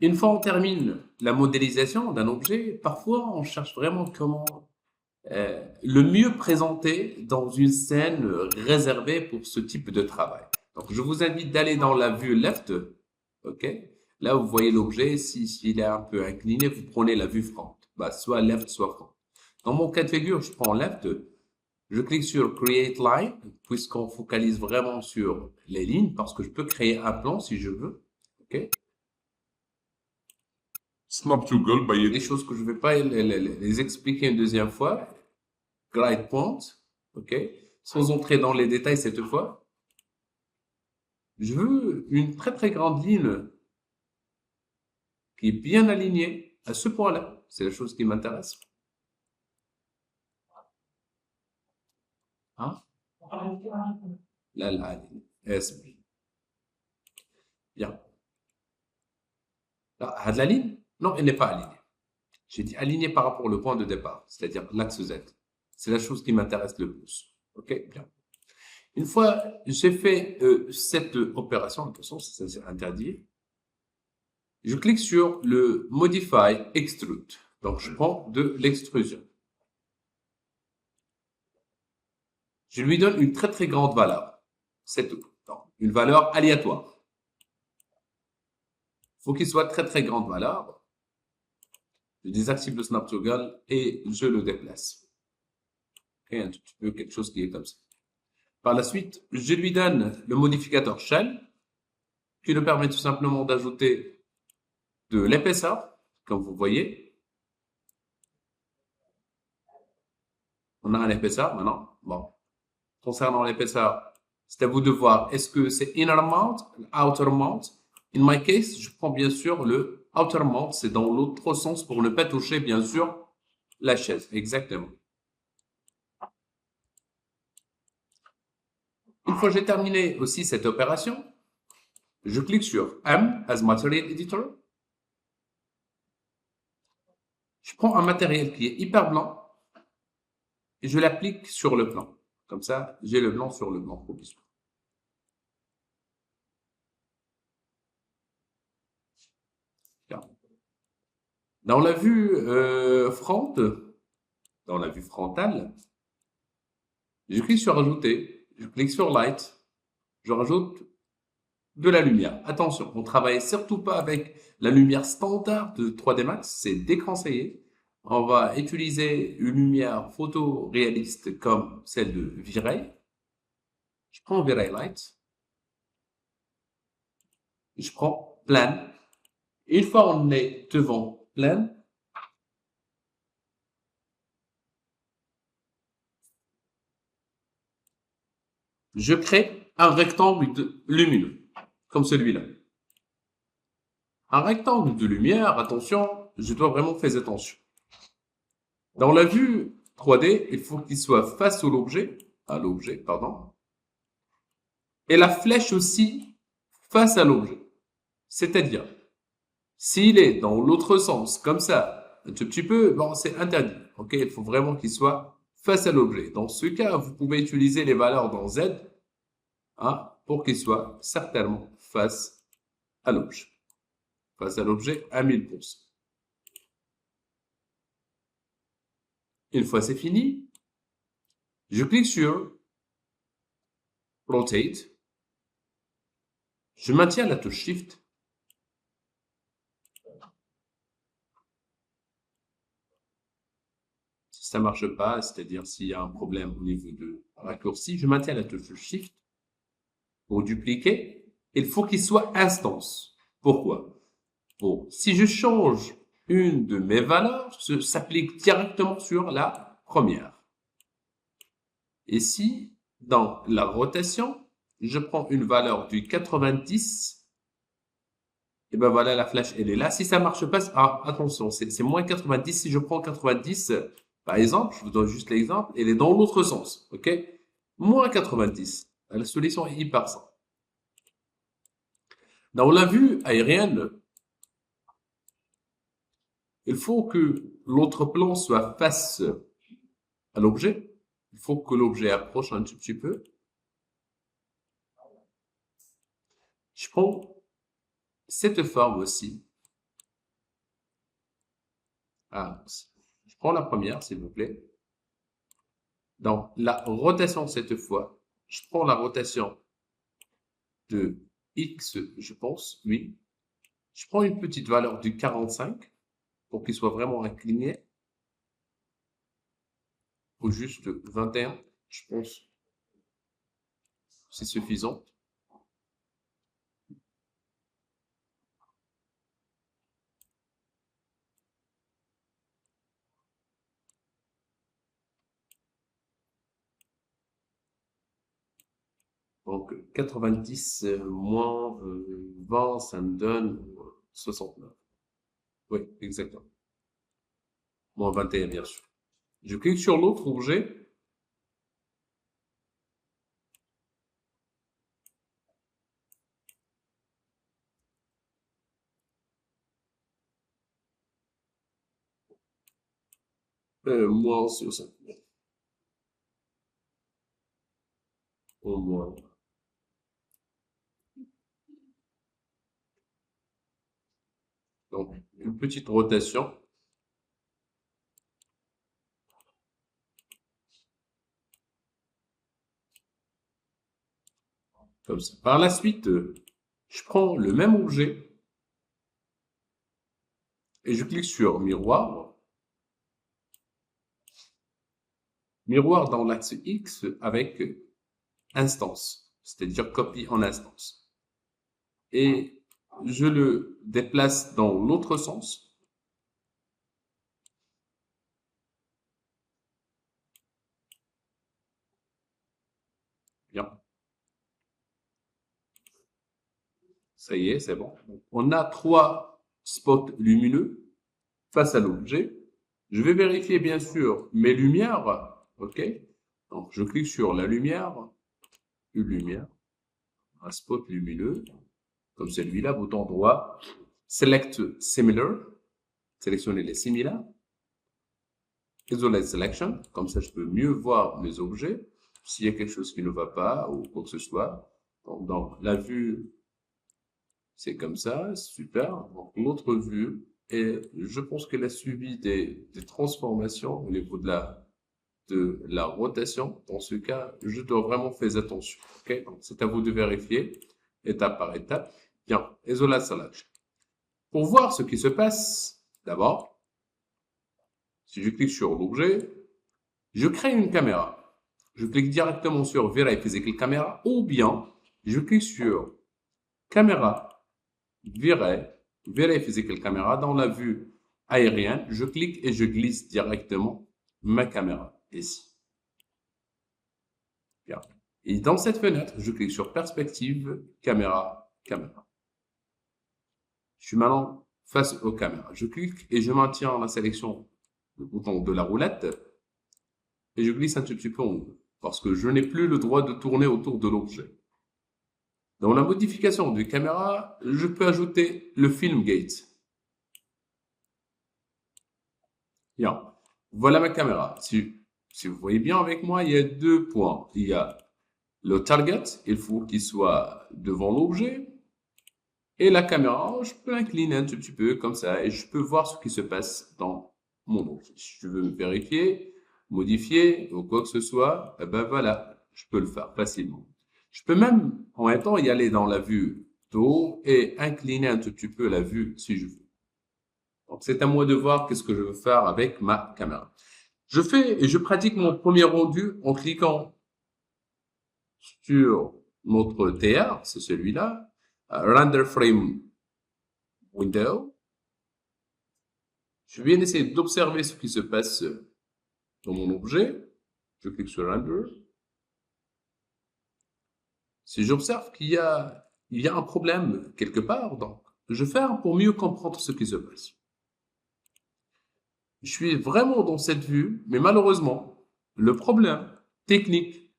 Une fois on termine la modélisation d'un objet, parfois on cherche vraiment comment le mieux présenter dans une scène réservée pour ce type de travail. Donc, je vous invite d'aller dans la vue left, ok? Là, vous voyez l'objet. S'il est un peu incliné, vous prenez la vue front. Bah, soit left, soit front. Dans mon cas de figure, je prends left. Je clique sur Create Line, puisqu'on focalise vraiment sur les lignes, parce que je peux créer un plan si je veux. Ok? Snap to goal by Des it. choses que je ne vais pas les expliquer une deuxième fois. Glide point, ok? Sans entrer dans les détails cette fois. Je veux une très très grande ligne qui est bien alignée à ce point-là. C'est la chose qui m'intéresse. Hein? Là, la ligne. S. Bien. Là, à de la ligne? Non, elle n'est pas alignée. J'ai dit alignée par rapport au point de départ, c'est-à-dire l'axe Z. C'est la chose qui m'intéresse le plus. Ok? Bien. Une fois j'ai fait cette opération, de toute façon, ça c'est interdit, je clique sur le Modify Extrude. Donc, je prends de l'extrusion. Je lui donne une très très grande valeur. C'est tout. Donc, une valeur aléatoire. Il faut qu'il soit très très grande valeur. Je désactive le Snap Toggle et je le déplace. Et un tout petit peu quelque chose qui est comme ça. Par la suite, je lui donne le modificateur Shell qui nous permet tout simplement d'ajouter de l'épaisseur, comme vous voyez. On a un épaisseur maintenant. Bon. Concernant l'épaisseur, c'est à vous de voir est-ce que c'est inner mount, outer mount. In my case, je prends bien sûr le outer mount, c'est dans l'autre sens pour ne pas toucher bien sûr la chaise. Exactement. Une fois que j'ai terminé aussi cette opération, je clique sur M as Material Editor. Je prends un matériel qui est hyper blanc et je l'applique sur le plan. Comme ça, j'ai le blanc sur le blanc provisoire. Dans la vue front, dans la vue frontale, je clique sur Ajouter, je clique sur Light, je rajoute de la lumière. Attention, on ne travaille surtout pas avec la lumière standard de 3D Max, c'est déconseillé. On va utiliser une lumière photoréaliste comme celle de V-Ray. Je prends V-Ray Light, je prends Plan. Une fois on est devant Plan, je crée un rectangle lumineux, comme celui-là. Un rectangle de lumière, attention, je dois vraiment faire attention. Dans la vue 3D, il faut qu'il soit face à l'objet, pardon, et la flèche aussi face à l'objet. C'est-à-dire, s'il est dans l'autre sens, comme ça, un tout petit peu, bon, c'est interdit. Ok, il faut vraiment qu'il soit face à l'objet. Dans ce cas, vous pouvez utiliser les valeurs dans Z, hein, pour qu'il soit certainement face à l'objet. Face à l'objet à 1000%. Une fois c'est fini, je clique sur Rotate. Je maintiens la touche Shift. Si ça marche pas, c'est-à-dire s'il y a un problème au niveau de raccourci, je maintiens la touche Shift pour dupliquer. Il faut qu'il soit instance. Pourquoi? Bon, si je change une de mes valeurs, ça s'applique directement sur la première. Et si, dans la rotation, je prends une valeur du 90, et ben voilà, la flèche, elle est là. Si ça marche pas, ah, attention, c'est moins 90. Si je prends 90, par exemple, je vous donne juste l'exemple, elle est dans l'autre sens, ok? Moins 90. La solution est hyper simple. Dans la vue aérienne, il faut que l'autre plan soit face à l'objet. Il faut que l'objet approche un tout petit peu. Je prends cette forme aussi Ah, je prends la première, s'il vous plaît. Donc, la rotation cette fois, je prends la rotation de X, je pense, oui. Je prends une petite valeur du 45 pour qu'il soit vraiment incliné, ou juste 21, je pense, c'est suffisant. Donc, 90 moins 20, ça me donne 69. Oui, exactement. Moins 21, bien sûr. Je clique sur l'autre objet. Moins 69. Au moins. Donc, une petite rotation. Comme ça. Par la suite, je prends le même objet et je clique sur miroir. Miroir dans l'axe X avec instance, c'est-à-dire copie en instance. Et je le déplace dans l'autre sens. Bien. Ça y est, c'est bon. On a 3 spots lumineux face à l'objet. Je vais vérifier bien sûr mes lumières. OK. Donc, je clique sur la lumière, une lumière, un spot lumineux, comme celui-là, bouton droit, Select Similar, sélectionner les similaires, Isolate Selection, comme ça je peux mieux voir mes objets, s'il y a quelque chose qui ne va pas ou quoi que ce soit. Donc, dans la vue, c'est comme ça, super. Donc, l'autre vue, et je pense qu'elle a subi des transformations au niveau de la rotation. Dans ce cas, je dois vraiment faire attention. Ok, donc c'est à vous de vérifier étape par étape. Bien, Isolate Selection. Pour voir ce qui se passe, d'abord, si je clique sur l'objet, je crée une caméra. Je clique directement sur Verify Physical Camera ou bien je clique sur Caméra, Verify Physical Camera dans la vue aérienne. Je clique et je glisse directement ma caméra ici. Bien. Et dans cette fenêtre, je clique sur Perspective, Caméra, Caméra. Je suis maintenant face aux caméras. Je clique et je maintiens la sélection, le bouton de la roulette, et je glisse un tout petit peu en haut, parce que je n'ai plus le droit de tourner autour de l'objet. Dans la modification de caméra, je peux ajouter le film gate. Bien. Voilà ma caméra. Si vous voyez bien avec moi, il y a 2 points. Il y a le target, il faut qu'il soit devant l'objet. Et la caméra, je peux incliner un tout petit peu comme ça et je peux voir ce qui se passe dans mon objet. Si je veux vérifier, modifier ou quoi que ce soit, eh ben voilà, je peux le faire facilement. Je peux même en même temps y aller dans la vue d'eau et incliner un tout petit peu la vue si je veux. Donc c'est à moi de voir qu'est-ce que je veux faire avec ma caméra. Je fais et je pratique mon premier rendu en cliquant sur notre TR, c'est celui-là, Render Frame Window. Je viens essayer d'observer ce qui se passe dans mon objet. Je clique sur Render. Si j'observe il y a un problème quelque part, donc je vais faire pour mieux comprendre ce qui se passe. Je suis vraiment dans cette vue, mais malheureusement, le problème technique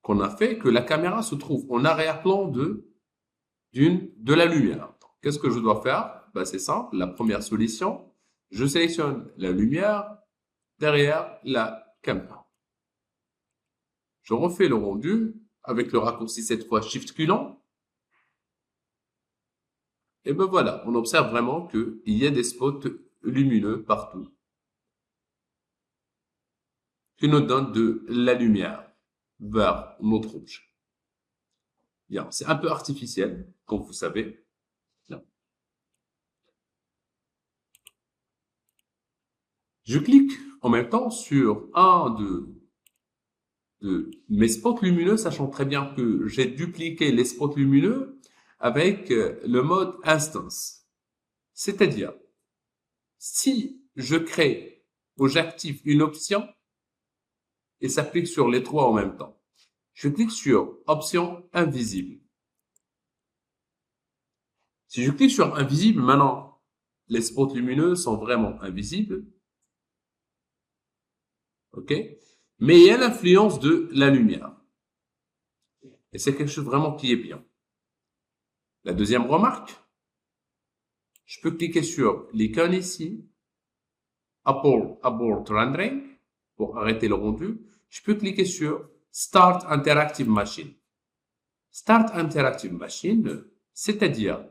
qu'on a fait que la caméra se trouve en arrière-plan de la lumière. Qu'est-ce que je dois faire? Ben, c'est simple. La première solution, je sélectionne la lumière derrière la caméra. Je refais le rendu avec le raccourci cette fois Shift Culon. Et ben voilà, on observe vraiment qu'il y a des spots lumineux partout qui nous donne de la lumière vers notre objet. Bien, c'est un peu artificiel, comme vous savez. Bien. Je clique en même temps sur un de mes spots lumineux, sachant très bien que j'ai dupliqué les spots lumineux avec le mode instance. C'est-à-dire, si je crée ou j'active une option et ça clique sur les trois en même temps, je clique sur option invisible. Si je clique sur invisible, maintenant, les spots lumineux sont vraiment invisibles. OK? Mais il y a l'influence de la lumière. Et c'est quelque chose vraiment qui est bien. La deuxième remarque, je peux cliquer sur l'icône ici, Abort Rendering, pour arrêter le rendu. Je peux cliquer sur Start Interactive Machine. Start Interactive Machine, c'est-à-dire,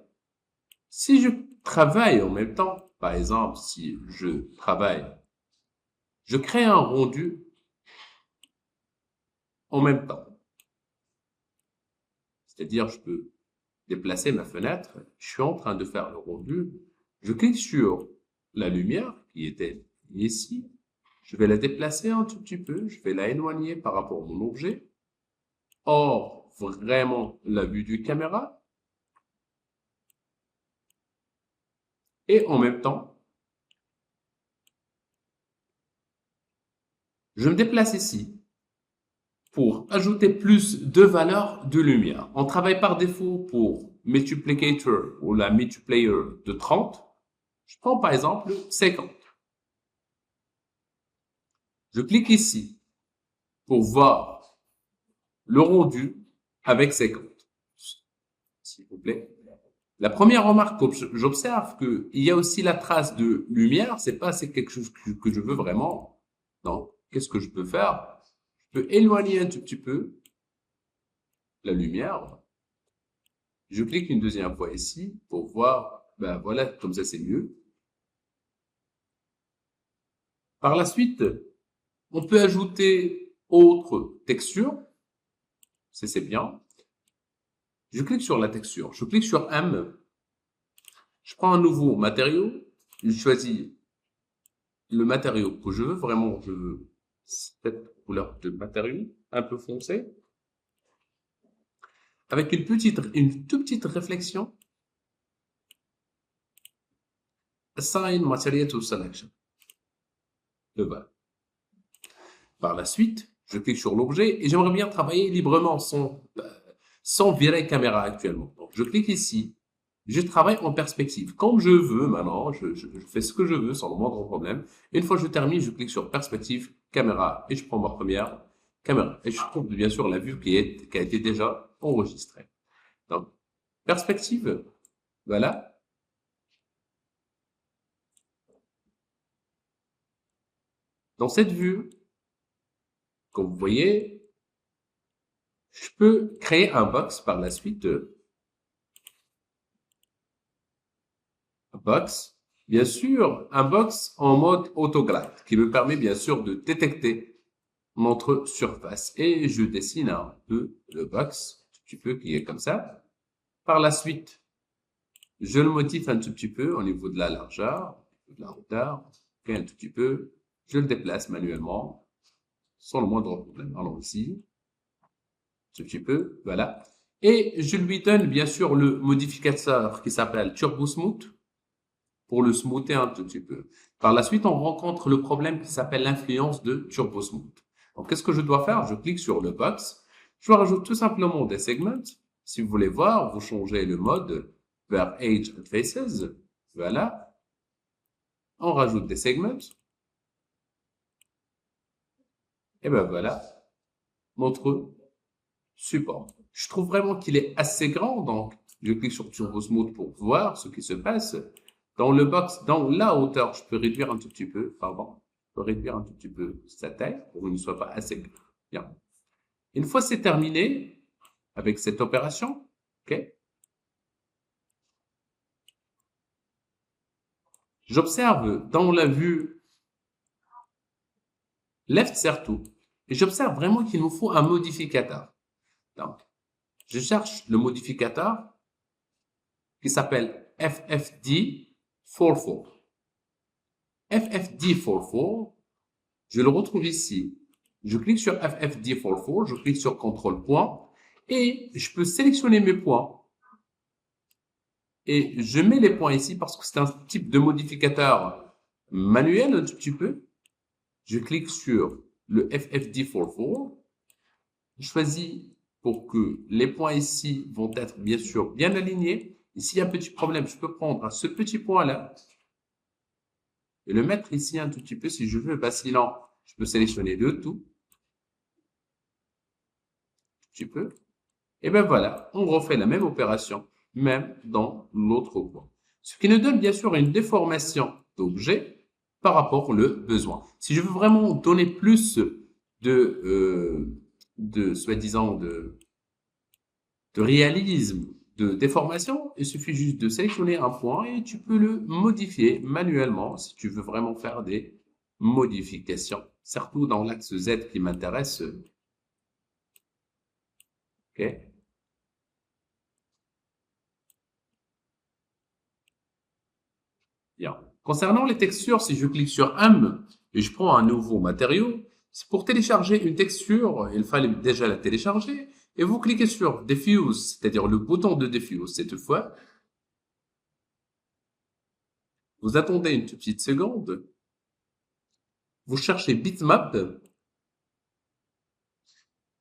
si je travaille en même temps, par exemple, si je travaille, je crée un rendu en même temps. C'est-à-dire, je peux déplacer ma fenêtre, je suis en train de faire le rendu, je clique sur la lumière qui était ici, je vais la déplacer un tout petit peu, je vais la éloigner par rapport à mon objet, hors vraiment la vue du caméra, et en même temps, je me déplace ici pour ajouter plus de valeur de lumière. On travaille par défaut pour multiplicator ou la multiplier de 30. Je prends par exemple 50. Je clique ici pour voir le rendu avec 50. S'il vous plaît. La première remarque, j'observe qu'il y a aussi la trace de lumière. C'est pas c'est quelque chose que je veux vraiment. Donc, qu'est-ce que je peux faire? Je peux éloigner un tout petit peu la lumière. Je clique une deuxième fois ici pour voir, ben voilà, comme ça c'est mieux. Par la suite, on peut ajouter autre texture. C'est bien. Je clique sur la texture. Je clique sur M. Je prends un nouveau matériau. Je choisis le matériau que je veux. Vraiment, je veux cette couleur de matériau un peu foncé. Avec une toute petite réflexion. Assign Material to Selection. Le voilà. Par la suite, je clique sur l'objet et j'aimerais bien travailler librement sans virer caméra actuellement. Donc, je clique ici. Je travaille en perspective. Comme je veux maintenant, je fais ce que je veux sans le moindre problème. Une fois que je termine, je clique sur perspective, caméra et je prends ma première caméra. Et je trouve bien sûr la vue qui a été déjà enregistrée. Donc, perspective, voilà. Dans cette vue, comme vous voyez, je peux créer un box par la suite. Un box, bien sûr, un box en mode autoglide qui me permet bien sûr de détecter notre surface. Et je dessine un peu le box, un petit peu qui est comme ça. Par la suite, je le modifie un tout petit peu au niveau de la largeur, de la hauteur, un tout petit peu. Je le déplace manuellement, sans le moindre problème. Allons ici, un petit peu, voilà. Et je lui donne bien sûr le modificateur qui s'appelle Turbo Smooth pour le smoother un tout petit peu. Par la suite, on rencontre le problème qui s'appelle l'influence de Turbo Smooth. Donc, qu'est-ce que je dois faire? Je clique sur le box. Je rajoute tout simplement des segments. Si vous voulez voir, vous changez le mode vers Age and Faces. Voilà. On rajoute des segments. Et ben voilà, notre support. Je trouve vraiment qu'il est assez grand, donc je clique sur Turbo Smooth pour voir ce qui se passe. Dans le box, dans la hauteur, je peux réduire un tout petit peu, pardon, je peux réduire un tout petit peu sa taille pour qu'il ne soit pas assez grand. Bien. Une fois c'est terminé avec cette opération, ok, j'observe dans la vue left surtout. Et j'observe vraiment qu'il nous faut un modificateur. Donc, je cherche le modificateur qui s'appelle FFD44. FFD44, je le retrouve ici. Je clique sur FFD44, je clique sur contrôle point et je peux sélectionner mes points. Et je mets les points ici parce que c'est un type de modificateur manuel un tout petit peu. Je clique sur le FFD44. Je choisis pour que les points ici vont être bien sûr bien alignés. Et s'il y a un petit problème, je peux prendre ce petit point-là et le mettre ici un tout petit peu si je veux. Bah, sinon, je peux sélectionner le tout. Un petit peu. Et ben voilà, on refait la même opération, même dans l'autre point. Ce qui nous donne bien sûr une déformation d'objet par rapport au besoin. Si je veux vraiment donner plus de soi-disant de réalisme, de déformation, il suffit juste de sélectionner un point et tu peux le modifier manuellement si tu veux vraiment faire des modifications, surtout dans l'axe Z qui m'intéresse. Ok. Bien. Concernant les textures, si je clique sur M et je prends un nouveau matériau, c'est pour télécharger une texture, il fallait déjà la télécharger, et vous cliquez sur Diffuse, c'est-à-dire le bouton de Diffuse cette fois. Vous attendez une petite seconde. Vous cherchez Bitmap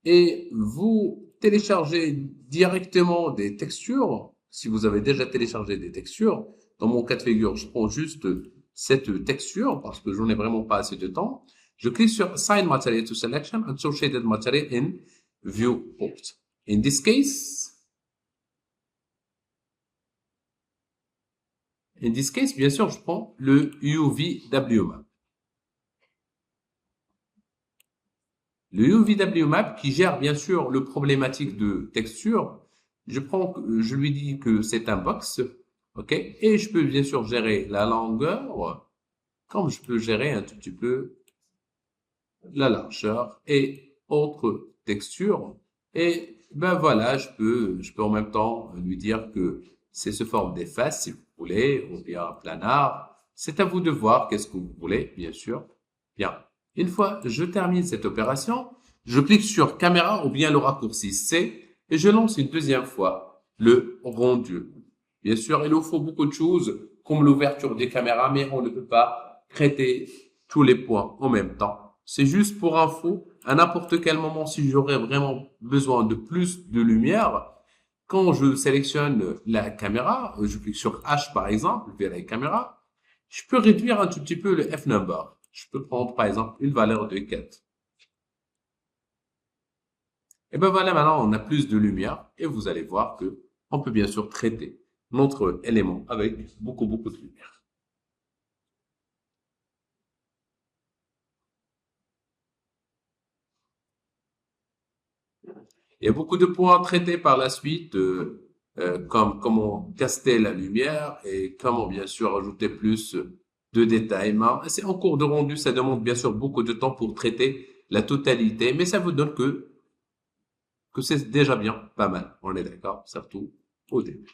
et vous téléchargez directement des textures. Si vous avez déjà téléchargé des textures, dans mon cas de figure, je prends juste cette texture parce que j'en ai vraiment pas assez de temps. Je clique sur Assign Material to Selection, Associated Material in Viewport. In this case, bien sûr, je prends le UVWMap. Le UVWMap qui gère bien sûr le problématique de texture. Je lui dis que c'est un box, ok, et je peux bien sûr gérer la longueur, comme je peux gérer un tout petit peu la largeur et autres textures. Et ben voilà, je peux en même temps lui dire que c'est sous forme d'efface si vous voulez, ou bien planar. C'est à vous de voir qu'est-ce que vous voulez, bien sûr. Bien. Une fois je termine cette opération, je clique sur caméra ou bien le raccourci C et je lance une deuxième fois le rendu. Bien sûr, il nous faut beaucoup de choses comme l'ouverture des caméras, mais on ne peut pas traiter tous les points en même temps. C'est juste pour info, à n'importe quel moment, si j'aurais vraiment besoin de plus de lumière, quand je sélectionne la caméra, je clique sur H par exemple, vers la caméra, je peux réduire un tout petit peu le F-number. Je peux prendre par exemple une valeur de 4. Et ben voilà, maintenant on a plus de lumière et vous allez voir que on peut bien sûr traiter notre élément avec beaucoup de lumière. Il y a beaucoup de points traités par la suite, comme comment caster la lumière et comment bien sûr ajouter plus de détails. Mais c'est en cours de rendu, ça demande bien sûr beaucoup de temps pour traiter la totalité, mais ça vous donne que c'est déjà bien, pas mal. On est d'accord, surtout au début.